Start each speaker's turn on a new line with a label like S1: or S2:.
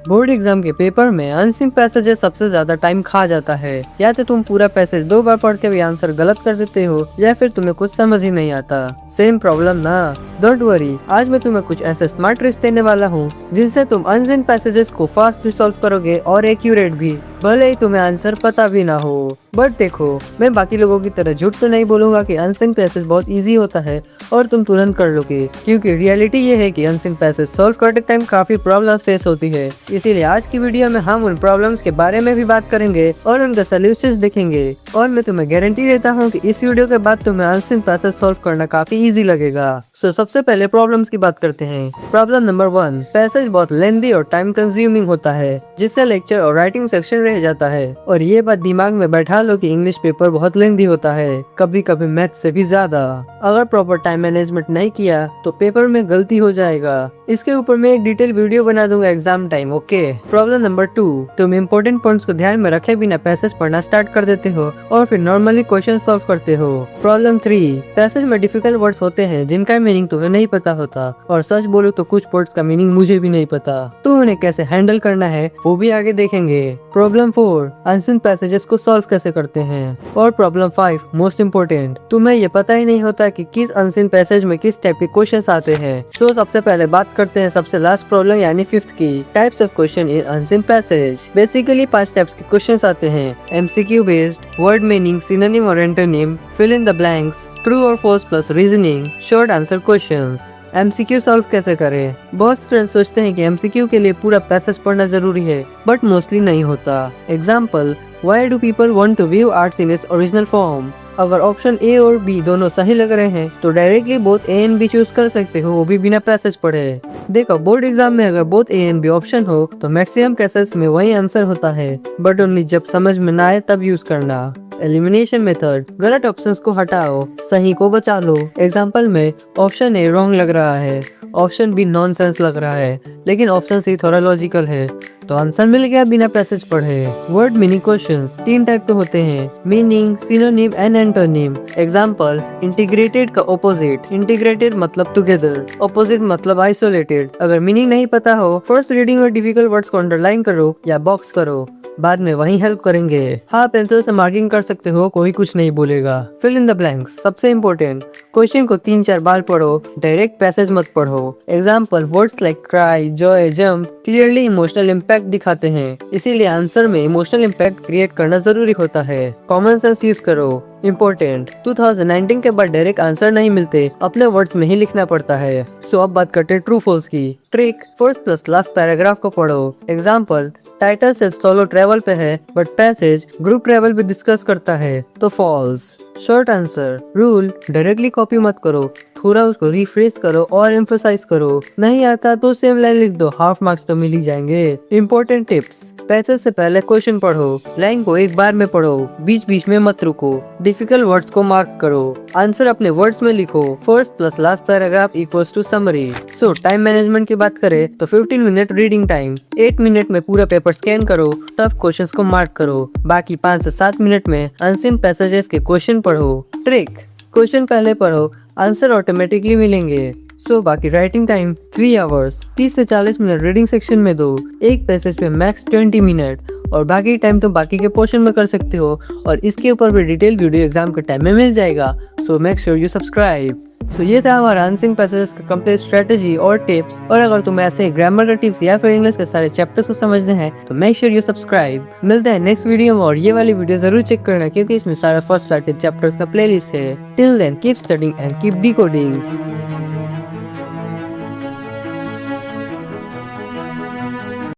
S1: Board exam के paper में unseen passages सबसे ज्यादा टाइम खा जाता है। या तो तुम पूरा पैसेज 2 बार पढ़ के भी आंसर गलत कर देते हो या फिर तुम्हें कुछ समझ ही नहीं आता। सेम प्रॉब्लम ना? डोंट वरी, आज मैं तुम्हें कुछ ऐसे स्मार्ट ट्रिक्स देने वाला हूँ जिनसे तुम अनसीन पैसेजेस को फास्ट भी सॉल्व करोगे और एक्यूरेट भी, भले ही तुम्हें आंसर पता भी ना हो। बट देखो, मैं बाकी लोगों की तरह झूठ तो नहीं बोलूंगा कि अनसीन पैसेज बहुत इजी होता है और तुम तुरंत कर लोगे, क्योंकि रियलिटी ये है कि अनसीन पैसेज सॉल्व करते टाइम काफी प्रॉब्लम फेस होती है। इसीलिए आज की वीडियो में हम उन प्रॉब्लम्स के बारे में भी बात करेंगे और उनका सोल्यूशंस देखेंगे। और मैं तुम्हें गारंटी देता हूँ कि इस वीडियो के बाद तुम्हें अनसीन पैसेज सॉल्व करना काफी इजी लगेगा। सो सबसे पहले प्रॉब्लम्स की बात करते हैं। प्रॉब्लम नंबर 1, पैसेज बहुत लेंथी और टाइम कंज्यूमिंग होता है जिससे लेक्चर और राइटिंग सेक्शन रह जाता है। और ये बात दिमाग में बैठा लो कि इंग्लिश पेपर बहुत लेंथी होता है, कभी कभी मैथ से भी ज्यादा। अगर प्रॉपर टाइम मैनेजमेंट नहीं किया तो पेपर में गलती हो जाएगा। इसके ऊपर मैं एक डिटेल वीडियो बना दूंगा exam time, okay. Problem number 2, तुम इम्पोर्टेंट पॉइंट्स को ध्यान में रखे बिना पैसेज पढ़ना स्टार्ट कर देते हो और फिर नॉर्मली क्वेश्चन सॉल्व करते हो। प्रॉब्लम 3, पैसेज में डिफिकल्ट वर्ड्स होते हैं जिनका मीनिंग तुम्हें नहीं पता होता, और सच बोलो तो कुछ वर्ड्स का मीनिंग मुझे भी नहीं पता, तो उन्हें कैसे हैंडल करना है वो भी आगे देखेंगे। प्रॉब्लम 4, अनसीन पैसेजेस को सॉल्व कैसे करते हैं। और प्रॉब्लम 5, मोस्ट इम्पोर्टेंट, तुम्हें ये पता ही नहीं होता कि किस अनसीन पैसेज में किस टाइप के क्वेश्चंस आते हैं। तो सबसे पहले बात करते हैं सबसे लास्ट प्रॉब्लम यानी 5th की, types of question in unseen passage. Basically 5 types के क्वेश्चंस आते हैं। MCQ based, word meaning, synonym और antonym, fill in the blanks, true और false plus reasoning, short answer questions. MCQ solve कैसे करें? बहुत स्टूडेंट्स सोचते हैं कि एमसीक्यू के लिए पूरा पैसेज पढ़ना जरूरी है, बट मोस्टली नहीं होता। Example, why do people want to view arts in its original form. अगर ऑप्शन ए और बी दोनों सही लग रहे हैं तो directly both A and B choose कर सकते हो, वो भी बिना पैसेज पढ़े। देखो, बोर्ड एग्जाम में अगर both A and B option हो तो मैक्सिमम केसेस में वही आंसर होता है, बट ओनली जब समझ में ना आए तब यूज करना। एलिमिनेशन मेथड, गलत ऑप्शंस को हटाओ, सही को बचा लो। एग्जाम्पल में ऑप्शन ए रॉन्ग लग रहा है, ऑप्शन बी नॉनसेंस लग रहा है, लेकिन ऑप्शन सी थोड़ा लॉजिकल है, तो आंसर मिल गया बिना पैसेज पढ़े। वर्ड मीनिंग क्वेश्चंस 3 टाइप के होते हैं, meaning, synonym and antonym. Example, integrated का ऑपोजिट, इंटीग्रेटेड मतलब टुगेदर, ऑपोजिट मतलब आइसोलेटेड। अगर मीनिंग नहीं पता हो, फर्स्ट रीडिंग और डिफिकल्ट वर्ड्स को अंडरलाइन करो या बॉक्स करो, बाद में वही हेल्प करेंगे। हाँ, पेंसिल से मार्किंग कर सकते हो, कोई कुछ नहीं बोलेगा। फिल इन द ब्लैंक्स, सबसे इम्पोर्टेंट, क्वेश्चन को 3-4 बार पढ़ो, डायरेक्ट पैसेज मत पढ़ो। Example, words like cry, Joy, jump clearly emotional impact दिखाते हैं, इसीलिए आंसर में इमोशनल इम्पैक्ट क्रिएट करना जरूरी होता है। कॉमन सेंस यूज करो। इम्पोर्टेंट, 2019 के बाद डायरेक्ट आंसर नहीं मिलते, अपने वर्ड्स में ही लिखना पड़ता है। सो अब बात करते हैं ट्रू फॉल्स की। Trick, first plus last paragraph को पढ़ो। एग्जाम्पल, टाइटल सिर्फ सोलो ट्रेवल पे है बट पैसेज ग्रुप ट्रेवल भी डिस्कस करता है, तो false. Short answer, rule, directly copy मत करो, थोड़ा उसको रिफ्रेश करो और एम्फसाइज करो। नहीं आता तो सेम लाइन लिख दो, हाफ मार्क्स तो मिल ही जाएंगे। इम्पोर्टेंट टिप्स, पैसेज से पहले क्वेश्चन पढ़ो, लाइन को एक बार में पढ़ो, बीच बीच में मत रुको, डिफिकल्ट वर्ड्स को मार्क करो, आंसर अपने वर्ड्स में लिखो। First plus last paragraph equals to summary. So time management की बात करें तो 15 मिनट रीडिंग टाइम, 8 मिनट में पूरा पेपर स्कैन करो, टफ क्वेश्चंस को मार्क करो, बाकी 5 से 7 मिनट में अनसीन पैसेजेस के क्वेश्चन पढ़ो। ट्रिक, क्वेश्चन पहले पढ़ो, आंसर ऑटोमेटिकली मिलेंगे। सो बाकी राइटिंग टाइम 3 आवर्स, 30 से 40 मिनट रीडिंग सेक्शन में दो, एक पैसेज पे मैक्स 20 मिनट, और बाकी टाइम तो बाकी के पोर्शन में कर सकते हो। और इसके ऊपर भी डिटेल वीडियो एग्जाम के टाइम में मिल जाएगा। So make sure you subscribe. So ये था हमारा अनसीन पैसेजेस का कंप्लीट स्ट्रेटेजी और टिप्स। और अगर तुम्हें ऐसे ग्रामर का टिप्स या फिर इंग्लिश के सारे चैप्टर्स को समझने हैं तो मेक श्योर यू सब्सक्राइब। मिलते हैं नेक्स्ट वीडियो में, और ये वाली वीडियो जरूर चेक करना क्योंकि इसमें सारा फर्स्ट 5 चैप्टर्स का प्लेलिस्ट है। Till then keep studying and keep decoding.